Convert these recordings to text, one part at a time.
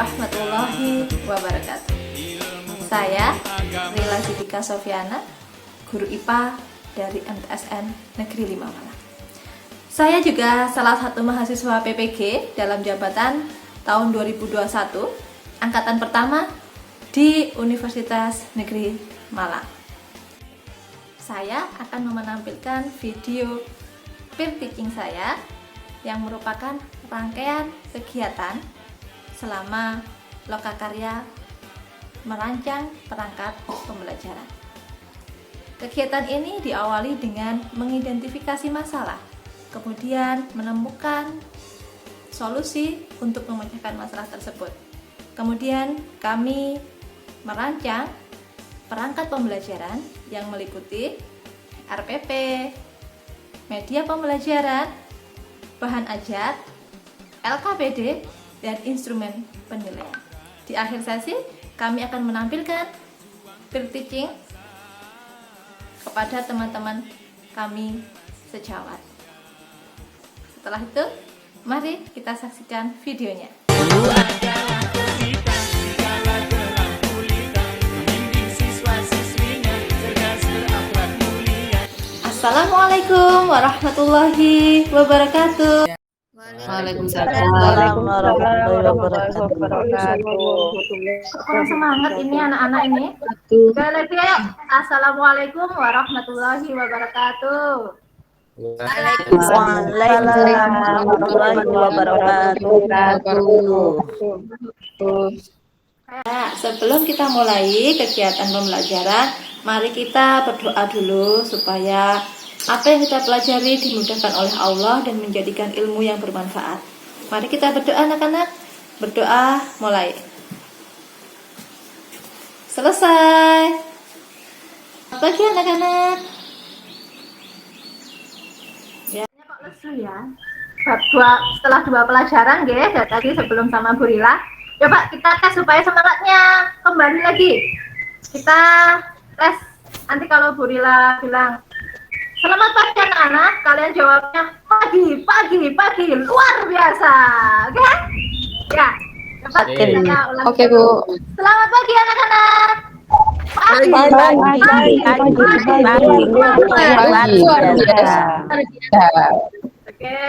warahmatullahi wabarakatuh. Saya Rila Sidika Sofiana, guru IPA dari MTSN Negeri 5 Malang. Saya juga salah satu mahasiswa PPG dalam jabatan tahun 2021, angkatan pertama di Universitas Negeri Malang. Saya akan menampilkan video peer teaching saya yang merupakan rangkaian kegiatan selama Lokakarya merancang perangkat pembelajaran. Kegiatan ini diawali dengan mengidentifikasi masalah, kemudian menemukan solusi untuk memecahkan masalah tersebut. Kemudian kami merancang perangkat pembelajaran yang meliputi RPP, media pembelajaran, bahan ajar, LKPD, dan instrumen penilaian. Di akhir sesi, kami akan menampilkan peer teaching kepada teman-teman kami sejawat. Setelah itu, mari kita saksikan videonya. Assalamualaikum warahmatullahi wabarakatuh. Waalaikumsalam warahmatullahi wabarakatuh. Kurang semangat ini anak-anak ini. Sekali lagi ayo. Assalamualaikum warahmatullahi wabarakatuh. Waalaikumsalam warahmatullahi wabarakatuh. Sebelum kita mulai kegiatan pembelajaran, mari kita berdoa dulu supaya apa yang kita pelajari dimudahkan oleh Allah dan menjadikan ilmu yang bermanfaat. Mari kita berdoa anak-anak. Berdoa mulai. Selesai. Bagi anak-anak. Ya, kok lesu ya. Setelah dua pelajaran nggih, tadi sebelum sama Bu Rila. Coba kita tes supaya semangatnya kembali lagi. Kita tes. Nanti kalau Bu Rila bilang selamat pagi anak-anak, kalian jawabnya pagi, luar biasa, oke? Ya, cepat kita ulang. Oke, Bu. Selamat pagi anak-anak. Oke,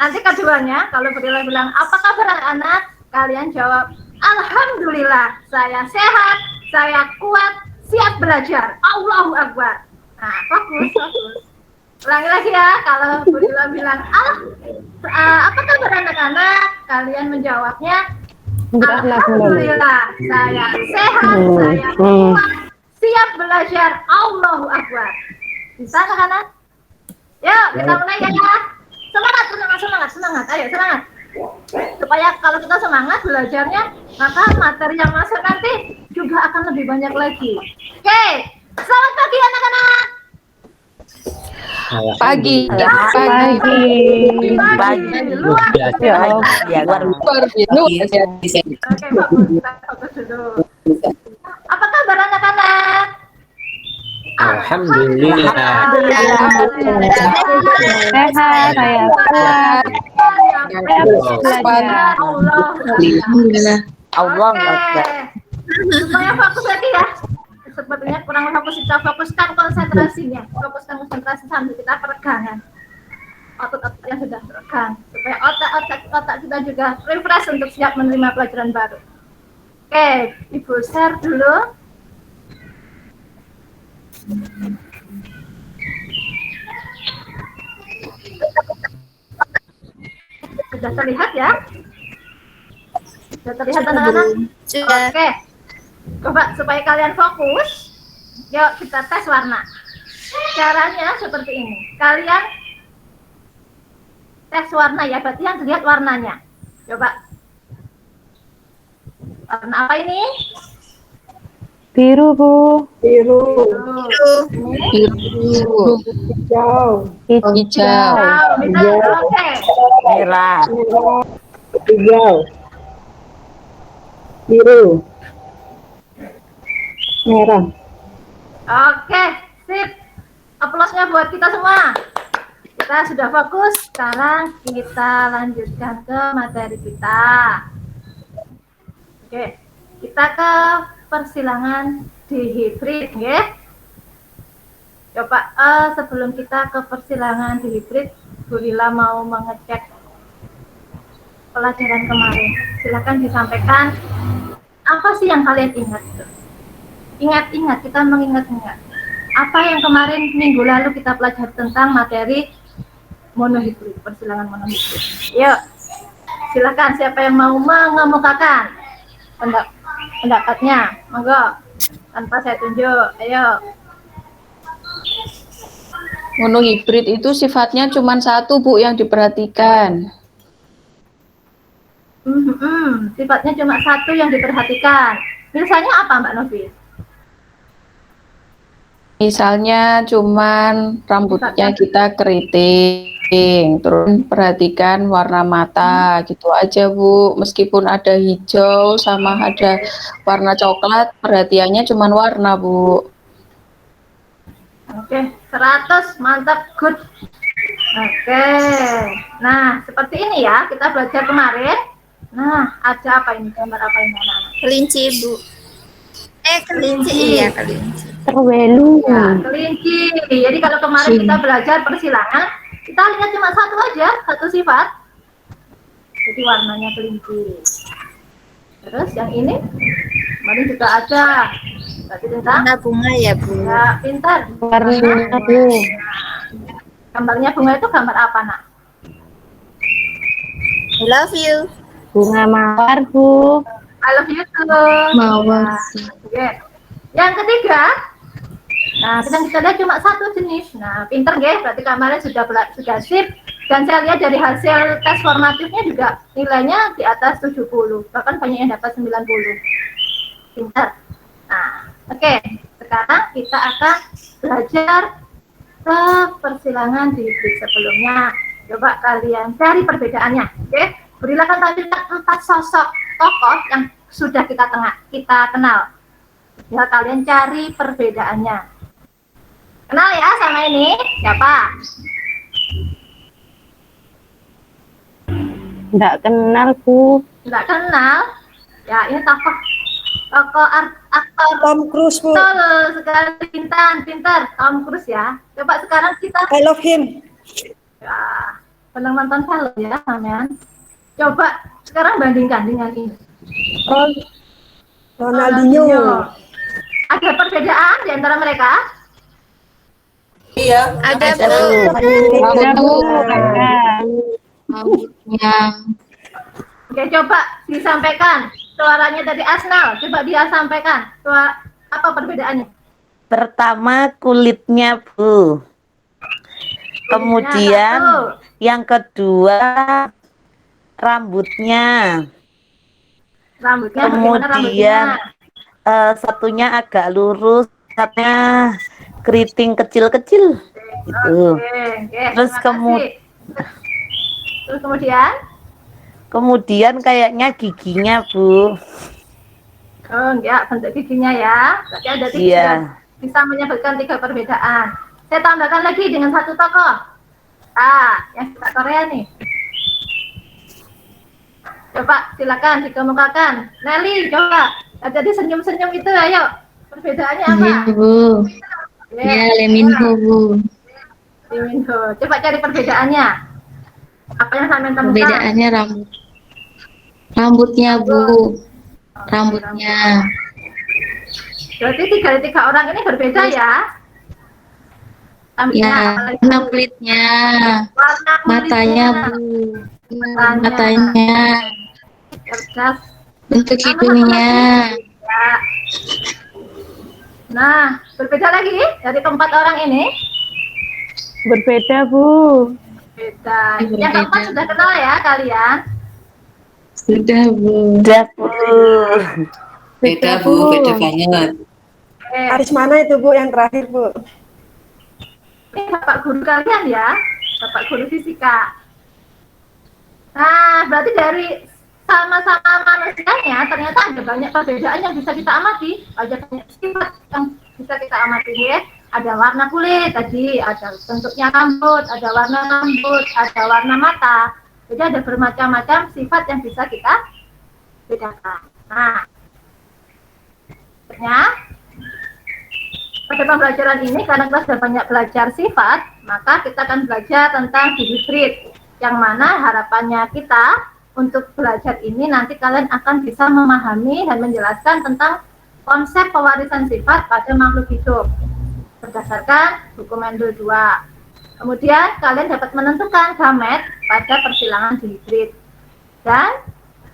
nanti keduanya kalau Brila bilang apa kabar anak-anak, kalian jawab alhamdulillah, saya sehat, saya kuat, siap belajar. Allahu Akbar. Nah, bagus. Ulangi lagi ya, kalau Bu Rila bilang apa kabar anak-anak, kalian menjawabnya alhamdulillah, saya sehat, saya kuat, siap belajar. Allahu Akbar. Bisa anak-anak? Yuk kita mulai ya. Semangat, ayo semangat. Supaya kalau kita semangat belajarnya, maka materi yang masuk nanti juga akan lebih banyak lagi. Oke, selamat pagi anak-anak. Pagi. Luar biasa. Oke, bagus dulu. Apa kabar anak-anak? Alhamdulillah. Sehat, saya kuat. Alhamdulillah. Allah. Supaya fokus lagi ya. Sepertinya kurang fokus, kita fokuskan konsentrasinya. Fokuskan konsentrasi sambil kita peregangan. Otot-otot yang sudah teregang. Supaya otak kita juga refresh untuk siap menerima pelajaran baru. Oke, Ibu share dulu. Sudah terlihat ya? Sudah terlihat anak-anak? Oke. Coba supaya kalian fokus, yuk kita tes warna. Caranya seperti ini. Kalian tes warna ya, berarti yang dilihat warnanya. Coba. Warna apa ini? Biru, Bu. Hijau. Oke. Merah. Hijau, biru, merah. Oke, sip. Aplausnya buat kita semua. Kita sudah fokus. Sekarang kita lanjutkan ke materi kita. Oke, kita ke persilangan dihibrid, ya. Coba sebelum kita ke persilangan dihibrid, Bu Lila mau mengecek pelajaran kemarin. Silakan disampaikan apa sih yang kalian ingat? Ingat-ingat, kita mengingat-ingat. Apa yang kemarin minggu lalu kita pelajari tentang materi monohibrid, persilangan monohibrid. Yuk, silakan siapa yang mau mengemukakan pendapatnya, monggo, tanpa saya tunjuk. Ayo. Monohibrid itu sifatnya cuma satu, Bu, yang diperhatikan. Sifatnya cuma satu yang diperhatikan. Misalnya apa, Mbak Novi? Misalnya cuman rambutnya kita keriting, terus perhatikan warna mata, gitu aja, Bu. Meskipun ada hijau sama ada warna coklat, perhatiannya cuman warna, Bu. Oke, 100, mantap, good. Oke, nah seperti ini ya, kita belajar kemarin. Nah, ada apa ini, gambar apa ini, anak-anak? Kelinci, Bu. Kelinci, iya kelinci. Terwelu. Ya, kelinci. Jadi kalau kemarin kita belajar persilangan, kita lihat cuma satu aja, satu sifat. Jadi warnanya kelinci. Terus yang ini, kemarin juga ada. Berarti tentang Warna bunga ya, Bu. ya, pintar. Warna Bu. Gambarnya bunga itu gambar apa, nak? I love you. Bunga mawar Bu. I love you too. Mawar. Oke. Yang ketiga, nah kita lihat cuma satu jenis. Nah, pinter nggih, berarti kemarin sudah sip. Dan saya lihat dari hasil tes formatifnya juga nilainya di atas 70, bahkan banyak yang dapat 90. Pinter. Nah, oke. Sekarang kita akan belajar ke persilangan di week sebelumnya. Coba kalian cari perbedaannya, oke? Berilah tampilkan 4 sosok tokoh yang sudah kita kenal. Ya, kalian cari perbedaannya. Kenal ya sama ini? Siapa? Enggak kenal Bu. Enggak kenal? Ya, ini tokoh aktor Tom Cruise, Bu. betul sekali, pintar Tom Cruise ya. Coba sekarang kita I love him. ya, pernah nonton film ya, sampean. Coba sekarang bandingkan dengan ini. Ronaldinho. Ada perbedaan di antara mereka? Ada, Ada Bu. Bu. Rambutnya. Oke, coba disampaikan suaranya dari Asnal. Coba dia sampaikan apa perbedaannya? Pertama kulitnya Bu. Kemudian Satu. yang kedua rambutnya. Rambutnya bagaimana rambutnya? Satunya agak lurus, satunya keriting kecil-kecil gitu. Oke, Terus terima kasih. Terus kemudian kayaknya giginya Bu. oh enggak, bentuk giginya ya. Berarti ada 3. Iya. Bisa menyebutkan 3 perbedaan. Saya tambahkan lagi dengan satu tokoh. Yang kita Korea nih. Coba silakan dikemukakan. Nelly, coba. Jadi senyum-senyum itu, ayo. Perbedaannya apa? Bu. Ya, Leminho, Bu. Leminho. Coba cari perbedaannya. Apa yang sampean temukan? Perbedaannya rambutnya, Bu. Rambutnya. Berarti 3 orang ini berbeda ya? Ya, apalagi? warna kulitnya. Warna Matanya, kulitnya. Bu. Matanya. Cerdas. Bentuk hidungnya. Ya. Nah, berbeda lagi dari keempat orang ini? Berbeda Bu. Beda. Yang Berbeda. keempat sudah kenal ya kalian? Sudah, Bu. Udah Bu. Beda Bu, beda banget. Aris mana itu Bu yang terakhir Bu? Ini Bapak guru kalian ya, Bapak guru fisika. Nah, berarti dari sama-sama manusianya ternyata ada banyak perbedaan yang bisa kita amati, ada banyak sifat yang bisa kita amati ya. Ada warna kulit tadi, ada bentuknya rambut, ada warna rambut, ada warna mata. Jadi ada bermacam-macam sifat yang bisa kita bedakan. Nah, Berikutnya, pada pembelajaran ini karena kita sudah banyak belajar sifat, maka kita akan belajar tentang dihibrid, yang mana harapannya kita untuk belajar ini nanti kalian akan bisa memahami dan menjelaskan tentang konsep pewarisan sifat pada makhluk hidup berdasarkan hukum Mendel 2. Kemudian kalian dapat menentukan gamet pada persilangan dihibrid. Dan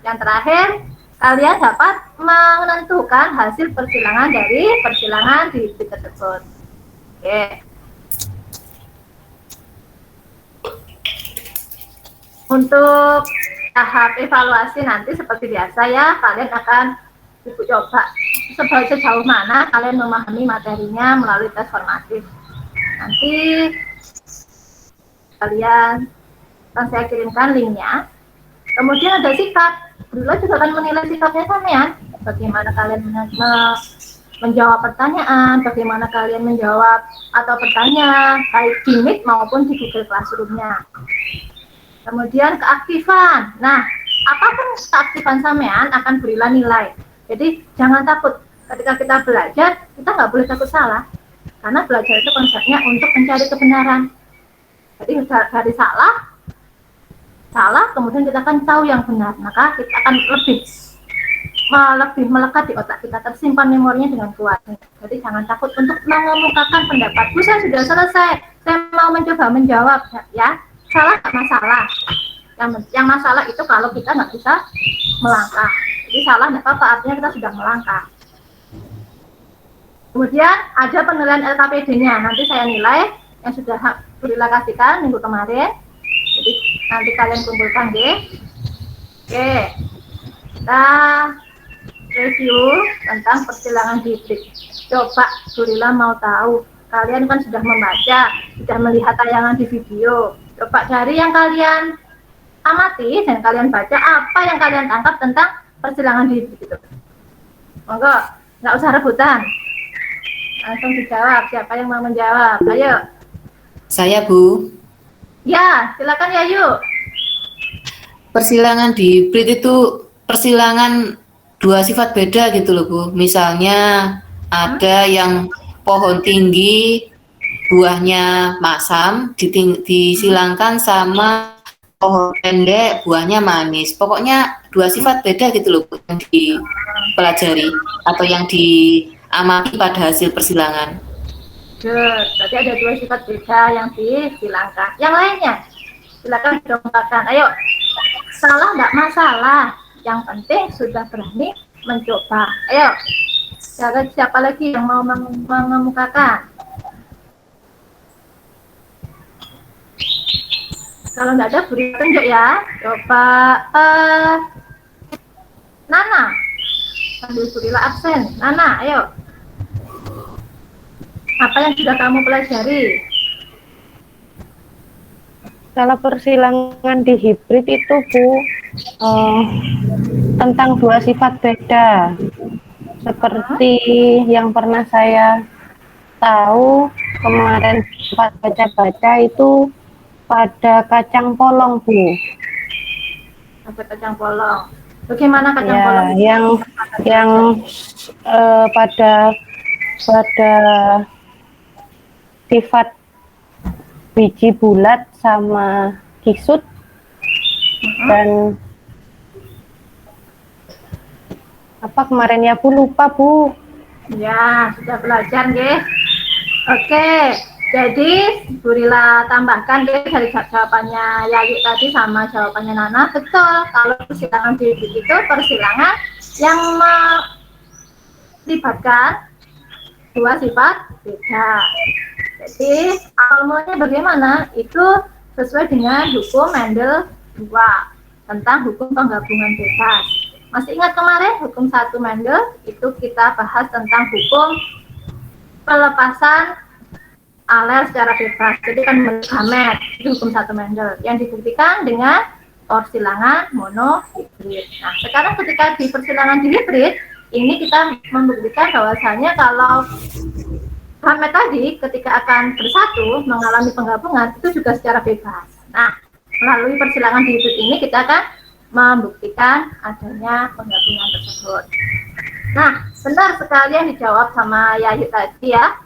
yang terakhir, kalian dapat menentukan hasil persilangan dari persilangan dihibrid tersebut. Oke. Untuk tahap evaluasi nanti seperti biasa ya, kalian akan ibu coba sejauh mana kalian memahami materinya melalui tes formatif. Nanti kalian akan saya kirimkan linknya. Kemudian ada sikap. Dulu juga akan menilai sikapnya sampean. Bagaimana kalian menjawab pertanyaan, bagaimana kalian menjawab atau bertanya baik di Meet maupun di Google Classroom-nya. Kemudian keaktifan. Nah, apapun keaktifan sampean akan berilah nilai. Jadi jangan takut ketika kita belajar, kita nggak boleh takut salah. Karena belajar itu konsepnya untuk mencari kebenaran. Jadi dari salah, kemudian kita akan tahu yang benar. Maka kita akan lebih melekat di otak kita, tersimpan memorinya dengan kuat. Jadi jangan takut untuk mengemukakan pendapatku, saya sudah selesai, saya mau mencoba menjawab, ya. Salah nggak masalah. Yang masalah itu kalau kita nggak bisa melangkah. Jadi salah nggak apa-apa, artinya kita sudah melangkah. Kemudian ada penilaian LKPD-nya. Nanti saya nilai yang sudah Burila kasihkan minggu kemarin. Jadi nanti kalian kumpulkan deh. Oke, kita review tentang persilangan dihibrid. Coba Burila mau tahu, kalian kan sudah membaca, sudah melihat tayangan di video. Coba dari yang kalian amati dan kalian baca, apa yang kalian tangkap tentang persilangan dihibrid itu. Monggo, nggak usah rebutan. Langsung dijawab, siapa yang mau menjawab? Ayo. Saya, Bu. Ya, silakan ya, yuk. Persilangan dihibrid itu persilangan dua sifat beda gitu loh, Bu. Misalnya ada yang pohon tinggi, buahnya masam, disilangkan sama pohon pendek, buahnya manis. Pokoknya dua sifat beda gitu loh, Bu, yang dipelajari atau yang diamati pada hasil persilangan. Good. Berarti ada dua sifat beda yang disilangkan. Yang lainnya, silakan dikemukakan. Ayo, salah nggak masalah. Yang penting sudah berani mencoba. Ayo, siapa lagi yang mau mengemukakan? Kalau nggak ada, beri tunjuk ya. Coba Nana. Sambil Burila absen. Nana, ayo. Apa yang sudah kamu pelajari? Kalau persilangan dihibrid itu, Bu, tentang dua sifat beda. Seperti yang pernah saya tahu kemarin sempat baca-baca itu pada kacang polong, Bu. Ada kacang polong. Bagaimana kacang Ya, polong? yang pada sifat biji bulat sama kisut dan apa kemarin ya, Bu, lupa, Bu. Ya, sudah belajar, nggih. Oke, jadi Burila tambahkan deh dari jawabannya Yayu tadi sama jawabannya Nana. Betul, kalau persilangan dihibrid itu persilangan yang melibatkan dua sifat beda. Jadi awal mulanya bagaimana? Itu sesuai dengan hukum Mendel 2 tentang hukum penggabungan bebas. Masih ingat kemarin hukum 1 Mendel itu kita bahas tentang hukum pelepasan aler secara bebas. Jadi kan gamet itu hukum 1 Mendel yang dibuktikan dengan persilangan monohibrid. Nah, sekarang ketika di persilangan dihibrid ini kita membuktikan bahwasanya kalau gamet tadi ketika akan bersatu mengalami penggabungan itu juga secara bebas. Nah, melalui persilangan dihibrid ini kita akan membuktikan adanya penggabungan tersebut. Nah, benar sekali yang dijawab sama Yayu tadi ya.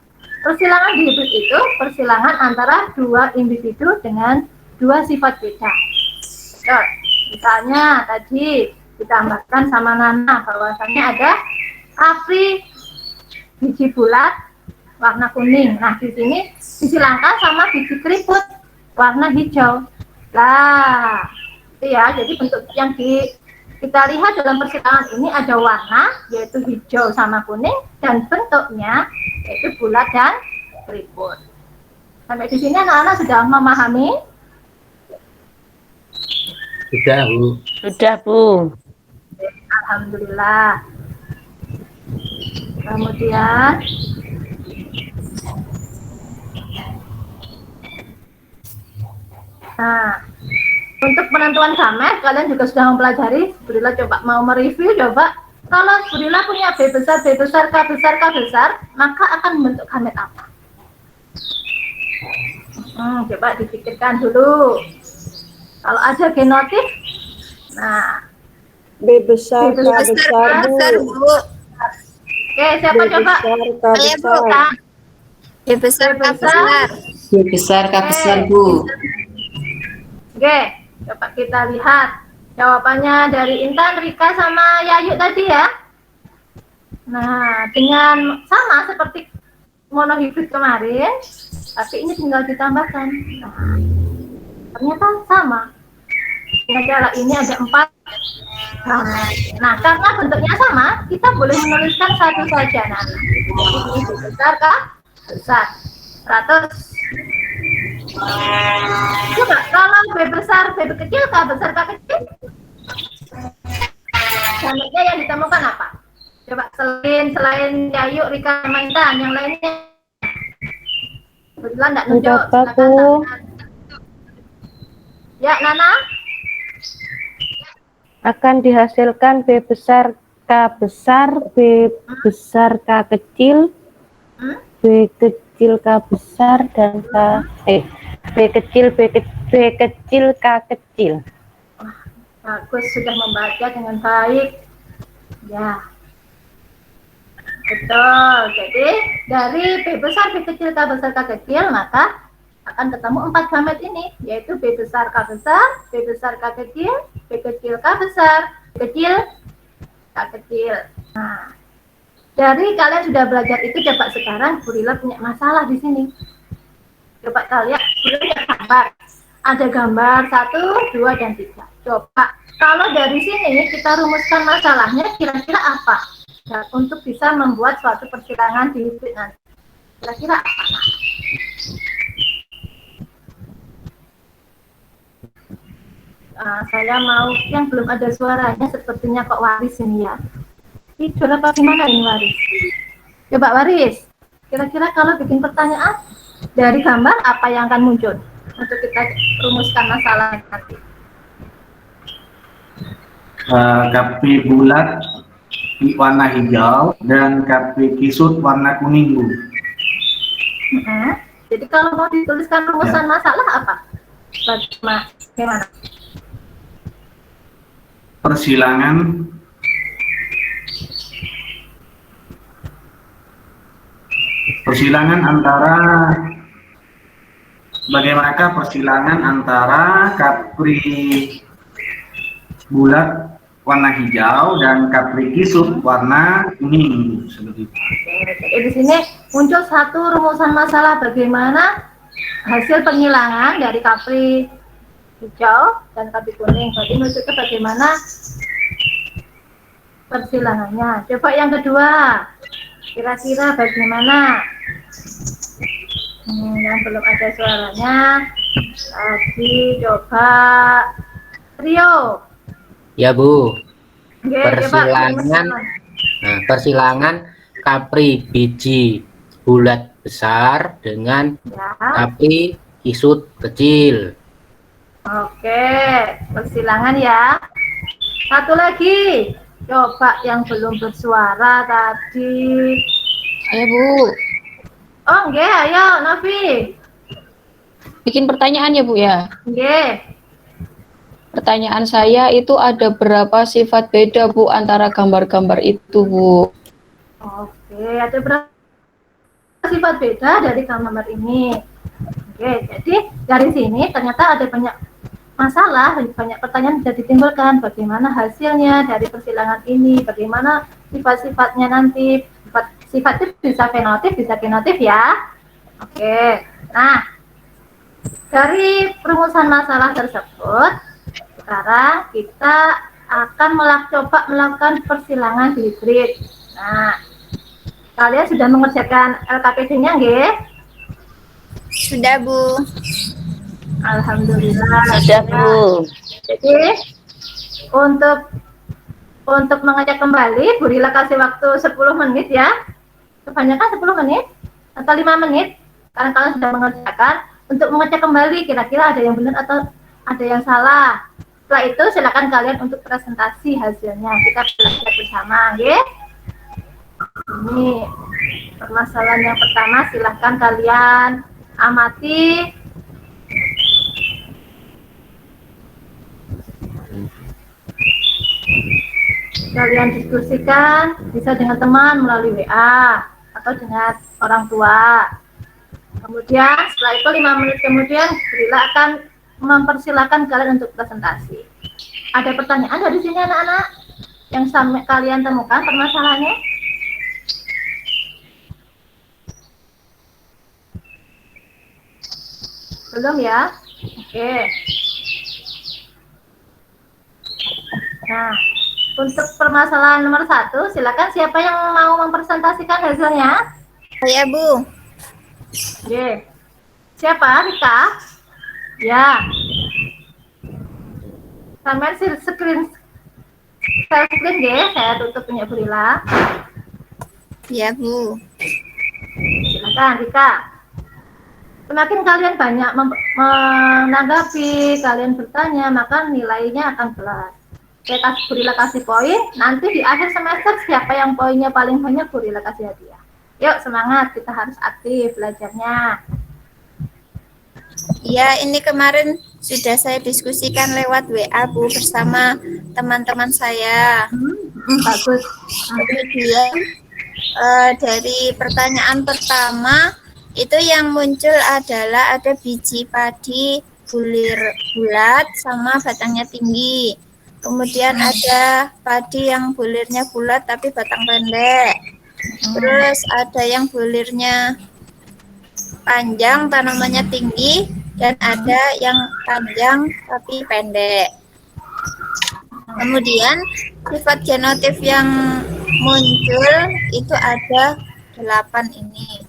Persilangan dihibrid itu persilangan antara dua individu dengan dua sifat beda. Betul. Misalnya tadi ditambahkan sama Nana bahwasannya ada kapri biji bulat warna kuning. Nah, di sini disilangkan sama biji keriput warna hijau. Lah, itu ya. Jadi bentuk yang kita lihat dalam persilangan ini ada warna yaitu hijau sama kuning dan bentuknya yaitu bulat dan keriput. Sampai di sini anak-anak sudah memahami? Sudah, Bu. Sudah, Bu. Alhamdulillah. Kemudian untuk penentuan gamet kalian juga sudah mempelajari. Brila coba mau mereview coba. Kalau Brila punya B besar, B besar, K besar, K besar, maka akan membentuk gamet apa? Coba dipikirkan dulu. Kalau ada genotif, nah B besar, B K besar, Bu. Oke, siapa B coba? besar, K besar. B besar, K besar. B besar, K besar, Bu. Oke, coba kita lihat jawabannya dari Intan, Rika, sama Yayu tadi ya. Nah, dengan sama seperti monohibrid kemarin, tapi ini tinggal ditambahkan. Nah, ternyata sama. Dengan cara ini ada 4. Nah, karena bentuknya sama, kita boleh menuliskan satu saja. Nah, ini B besar, K besar. 100. Coba kalau B besar, B kecil, K besar, K kecil, gametnya yang ditemukan apa? Coba selain Yayu, Rika, sama Intan, yang lainnya. Kebetulan nggak nunjuk. Udah, Bu. Ya, Nana. Akan dihasilkan B besar, K besar, B besar, K kecil, B kecil, K besar, dan B kecil, B kecil, K kecil. Bagus, sudah membaca dengan baik. Ya. Betul. Jadi, dari B besar, B kecil, K besar, K kecil, maka akan ketemu 4 gamet ini, yaitu B besar, K besar, B besar, K kecil, B kecil, K besar, B kecil, K kecil. Nah, dari kalian sudah belajar itu, coba sekarang Brila punya masalah di sini. Coba kalian punya gambar. Ada gambar 1, 2, dan 3. Coba kalau dari sini kita rumuskan masalahnya kira-kira apa? Dan untuk bisa membuat suatu persilangan di hibrid nanti. Kira-kira apa? Saya mau yang belum ada suaranya, sepertinya kok Waris ini ya. Tidur apa gimana ini Waris? Coba Waris, kira-kira kalau bikin pertanyaan dari gambar apa yang akan muncul untuk kita rumuskan masalah nanti? Kapri bulat warna hijau dan kapri kisut warna kuning, Bu. Jadi kalau mau dituliskan rumusan masalah apa? Bagaimana? Persilangan antara bagaimanakah persilangan antara kapri bulat warna hijau dan kapri kisut warna kuning, seperti itu. Jadi di sini muncul satu rumusan masalah bagaimana hasil penghilangan dari kapri hijau dan kapri kuning. Berarti menunjukkan bagaimana persilangannya. Coba yang kedua, kira-kira bagaimana? Yang belum ada suaranya lagi, coba Trio. Ya, Bu. Oke, Persilangan. Nah, persilangan kapri biji bulat besar dengan kapri kisut kecil. Oke, persilangan ya. Satu lagi, coba yang belum bersuara tadi. Ayo, Bu. Oh, nggih, ayo Novi. Bikin pertanyaan ya, Bu ya. Nggih. Pertanyaan saya itu ada berapa sifat beda, Bu, antara gambar-gambar itu, Bu? Oke, ada berapa sifat beda dari gambar ini? Oke, jadi dari sini ternyata ada banyak masalah, banyak pertanyaan bisa ditimbulkan. Bagaimana hasilnya dari persilangan ini? Bagaimana sifat-sifatnya nanti? Sifat itu bisa fenotip, bisa genotif ya. Oke, nah dari perumusan masalah tersebut, sekarang kita akan coba melakukan persilangan hibrid. Nah, kalian sudah mengerjakan LKPD-nya, nggih? Sudah, Bu. Alhamdulillah. Sudah, Bu. Jadi untuk mengecek kembali, Bu Rila kasih waktu 10 menit ya. Kebanyakan 10 menit atau 5 menit. Karena kalian sudah mengerjakan untuk mengecek kembali kira-kira ada yang benar atau ada yang salah. Setelah itu silakan kalian untuk presentasi hasilnya. Kita belajar bersama, nggih. Ini permasalahan yang pertama, silahkan kalian amati. Kalian diskusikan, bisa dengan teman melalui WA atau dengan orang tua. Kemudian setelah itu 5 menit kemudian Rila akan mempersilahkan kalian untuk presentasi. Ada pertanyaan dari sini anak-anak yang sampai kalian temukan permasalahannya? Belum ya? Oke. Nah, untuk permasalahan nomor 1, silakan siapa yang mau mempresentasikan hasilnya? Saya, Bu. Oke. Siapa? Rika? Ya. Sampai screen saya tutup punya Bu Rila. Ya, Bu. Silakan Rika. Semakin kalian banyak menanggapi, kalian bertanya, maka nilainya akan plus. Saya kasih Bu Rila kasih poin, nanti di akhir semester siapa yang poinnya paling banyak Bu Rila kasih hadiah. Yuk semangat, kita harus aktif belajarnya. Ya, ini kemarin sudah saya diskusikan lewat WA, Bu, bersama teman-teman saya. Bagus. Kemudian dari pertanyaan pertama itu yang muncul adalah ada biji padi bulat sama batangnya tinggi. Kemudian ada padi yang bulirnya bulat tapi batang pendek. Terus ada yang bulirnya panjang, tanamannya tinggi, dan ada yang panjang tapi pendek. Kemudian sifat genotif yang muncul itu ada 8 ini.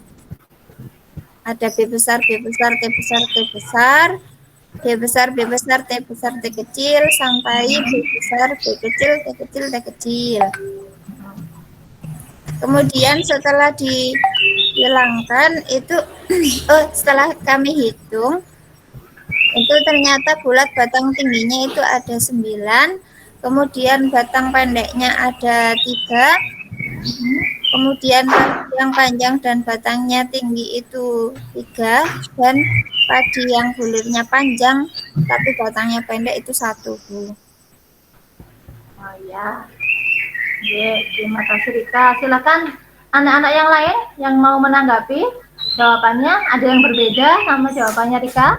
Ada B besar, B besar, T besar, T besar, D besar, B besar, T besar, T kecil, sampai B besar, B kecil, T kecil, T kecil. Kemudian setelah dihilangkan itu, setelah kami hitung, itu ternyata bulat batang tingginya itu ada 9, kemudian batang pendeknya ada 3, kemudian yang panjang dan batangnya tinggi itu 3, dan padi yang bulirnya panjang tapi batangnya pendek itu 1, Bu. Oh ya. Oke, terima kasih Rika. Silakan anak-anak yang lain yang mau menanggapi jawabannya. Ada yang berbeda sama jawabannya Rika?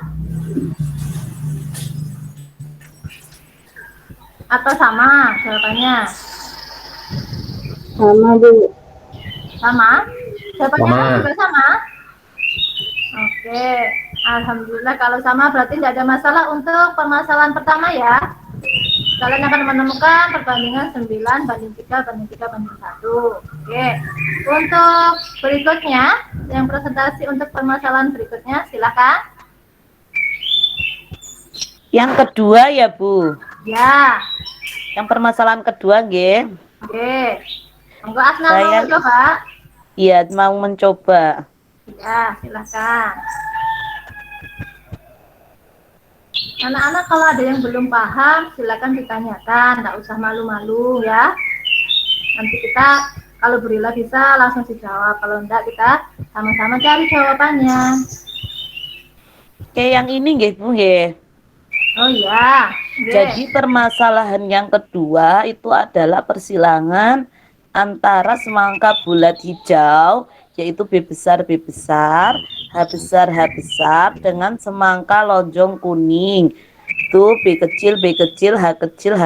Atau sama jawabannya? Sama, Bu. Sama? Jawabannya Sama. juga sama? Oke, alhamdulillah kalau sama berarti tidak ada masalah untuk permasalahan pertama ya. Kalian akan menemukan perbandingan 9 banding 3 banding 3 banding 1. Oke. Untuk berikutnya, yang presentasi untuk permasalahan berikutnya, silakan. Yang kedua ya, Bu. Ya. Yang permasalahan kedua, nggih. Oke. Monggo Asna mau Saya- coba. Iya, mau mencoba. Ya, silakan. Anak-anak kalau ada yang belum paham, silakan ditanyakan, nggak usah malu-malu ya. Nanti kita kalau Brila bisa langsung dijawab, kalau enggak kita sama-sama cari jawabannya. Oke, yang ini nggih, Bu, nggih. Oh iya. Oke. Jadi permasalahan yang kedua itu adalah persilangan antara semangka bulat hijau, yaitu B besar, H besar, dengan semangka lonjong kuning. Itu B kecil, H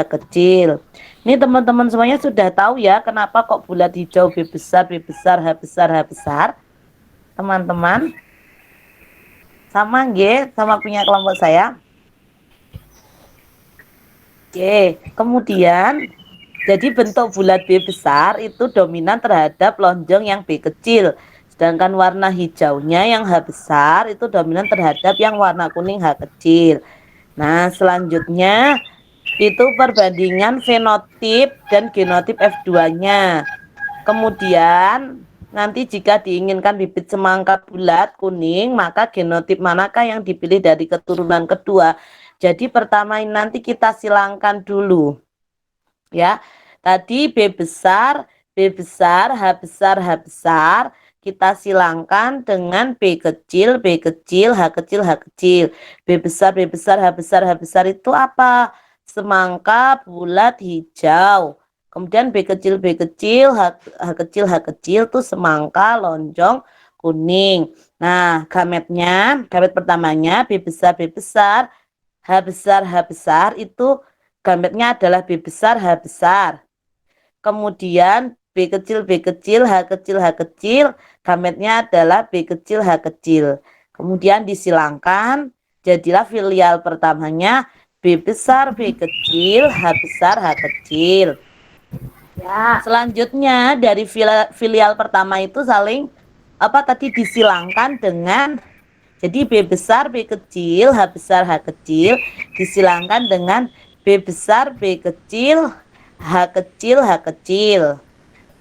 kecil. Ini teman-teman semuanya sudah tahu ya kenapa kok bulat hijau B besar, H besar. Teman-teman, sama nggih sama punya kelompok saya. Oke, kemudian jadi bentuk bulat B besar itu dominan terhadap lonjong yang B kecil. Sedangkan warna hijaunya yang H besar itu dominan terhadap yang warna kuning H kecil. Nah, selanjutnya itu perbandingan fenotip dan genotip F2-nya. Kemudian nanti jika diinginkan bibit semangka bulat kuning, maka genotip manakah yang dipilih dari keturunan kedua? Jadi pertama ini nanti kita silangkan dulu. Ya. Tadi B besar, H besar, kita silangkan dengan B kecil, H kecil. B besar, H besar itu apa? Semangka bulat hijau. Kemudian B kecil, H kecil itu semangka lonjong kuning. Nah, gamet pertamanya B besar, H besar itu gametnya adalah B besar, H besar. Kemudian B kecil, H kecil, gametnya adalah B kecil, H kecil. Kemudian disilangkan, jadilah filial pertamanya B besar, B kecil, H besar, H kecil. Ya, selanjutnya dari filial pertama itu saling disilangkan dengan, jadi B besar, B kecil, H besar, H kecil disilangkan dengan B besar, B kecil, H kecil.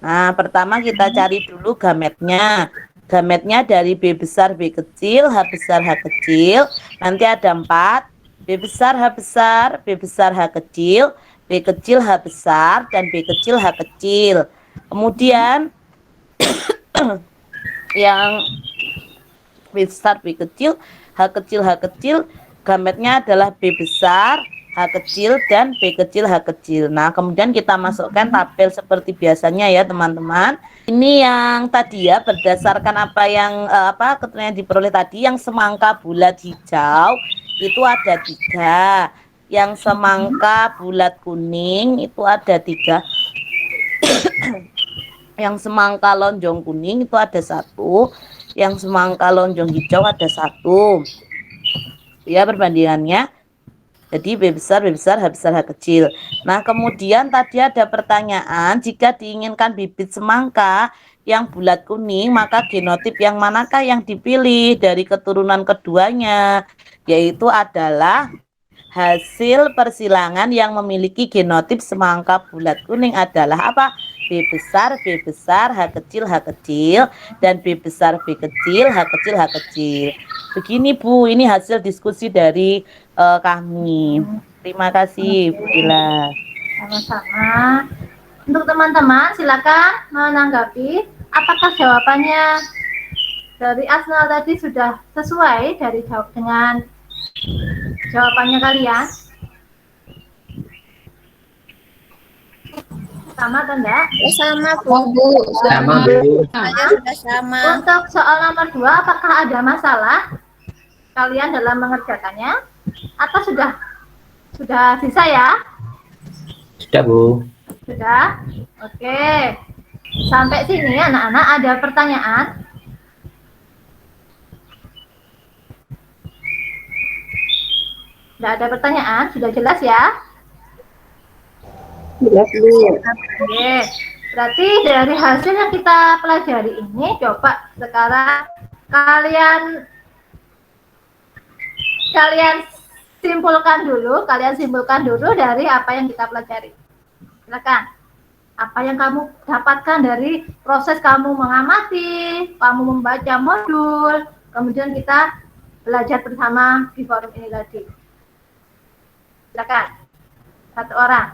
Nah, pertama kita cari dulu gametnya. Gametnya dari B besar, B kecil, H besar, H kecil. Nanti ada 4. B besar, H besar, B besar, H kecil, B kecil, H besar, dan B kecil, H kecil. Kemudian yang B besar, B kecil, H kecil, gametnya adalah B besar, H kecil, dan B kecil, H kecil. Nah, kemudian kita masukkan tabel seperti biasanya ya teman-teman. Ini yang tadi ya, berdasarkan apa yang keterangan diperoleh tadi, yang semangka bulat hijau itu ada 3. Yang semangka bulat kuning itu ada 3. Yang semangka lonjong kuning itu ada 1. Yang semangka lonjong hijau ada 1. Ya, perbandingannya. Jadi B besar, H besar, H kecil. Nah, kemudian tadi ada pertanyaan, jika diinginkan bibit semangka yang bulat kuning, maka genotip yang manakah yang dipilih dari keturunan keduanya? Yaitu adalah hasil persilangan yang memiliki genotip semangka bulat kuning adalah apa? B besar, H kecil, dan B besar, B kecil, H kecil. Begini Bu, ini hasil diskusi dari kami. Terima kasih Bu Ila. Sama-sama. Untuk teman-teman silakan menanggapi apakah jawabannya dari Asnal tadi sudah sesuai dengan jawabannya kalian? Sama atau enggak? Sama Bu. Sama Bu. Saya sudah sama. Untuk soal nomor 2, apakah ada masalah kalian dalam mengerjakannya? Atau sudah bisa ya? Sudah Bu. Sudah? Oke. Sampai sini anak-anak ada pertanyaan? Tidak ada pertanyaan? Sudah jelas ya? Jelas Bu. Oke. Berarti dari hasil yang kita pelajari ini, coba sekarang kalian simpulkan dulu dari apa yang kita pelajari. Silakan. Apa yang kamu dapatkan dari proses kamu mengamati, kamu membaca modul, kemudian kita belajar bersama di forum ini tadi. Silakan. Satu orang.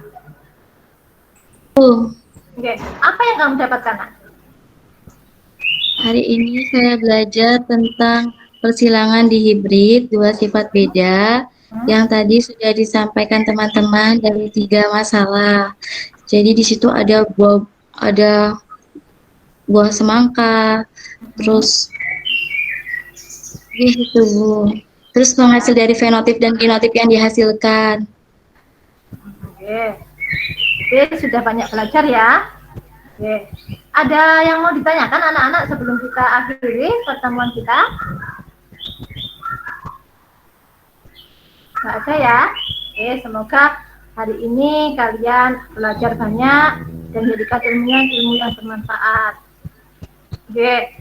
Oke. Apa yang kamu dapatkan, Nak? Hari ini saya belajar tentang persilangan di hibrid, 2 sifat beda, yang tadi sudah disampaikan teman-teman dari 3 masalah. Jadi di situ ada ada buah semangka, terus gitu Bu. Terus penghasil dari fenotip dan genotip yang dihasilkan. Oke. Oke, sudah banyak belajar ya. Oke. Ada yang mau ditanyakan anak-anak sebelum kita akhiri pertemuan kita? Nggak ada ya? Oke, semoga hari ini kalian belajar banyak dan jadikan ilmunya ilmu yang bermanfaat. Oke,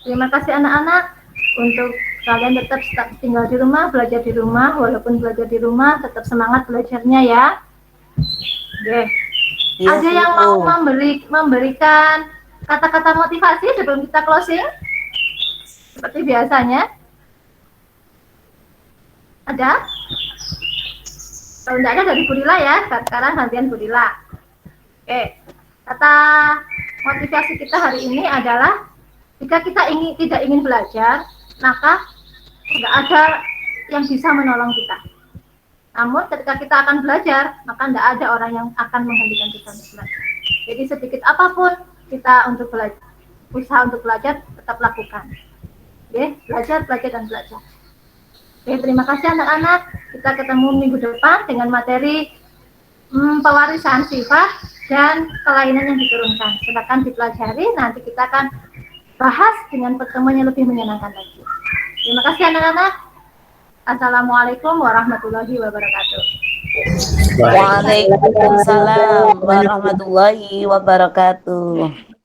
terima kasih anak-anak untuk kalian tetap tinggal di rumah, belajar di rumah, walaupun belajar di rumah tetap semangat belajarnya ya. Oke. Iya, Ada yang Bu. mau memberikan kata-kata motivasi sebelum kita closing? Seperti biasanya. Ada? Kalau tidak ada dari Budila ya, sekarang gantian Budila. Oke, kata motivasi kita hari ini adalah jika kita tidak ingin belajar, maka tidak ada yang bisa menolong kita. Namun ketika kita akan belajar, maka tidak ada orang yang akan menghentikan kita untuk belajar. Jadi sedikit apapun kita untuk belajar, usaha untuk belajar tetap lakukan. Oke, belajar, dan belajar. Oke, terima kasih anak-anak. Kita ketemu minggu depan dengan materi pewarisan sifat dan kelainan yang diturunkan. Silakan dipelajari, nanti kita akan bahas dengan pertemuan yang lebih menyenangkan lagi. Terima kasih anak-anak. Assalamualaikum warahmatullahi wabarakatuh. Waalaikumsalam warahmatullahi wabarakatuh.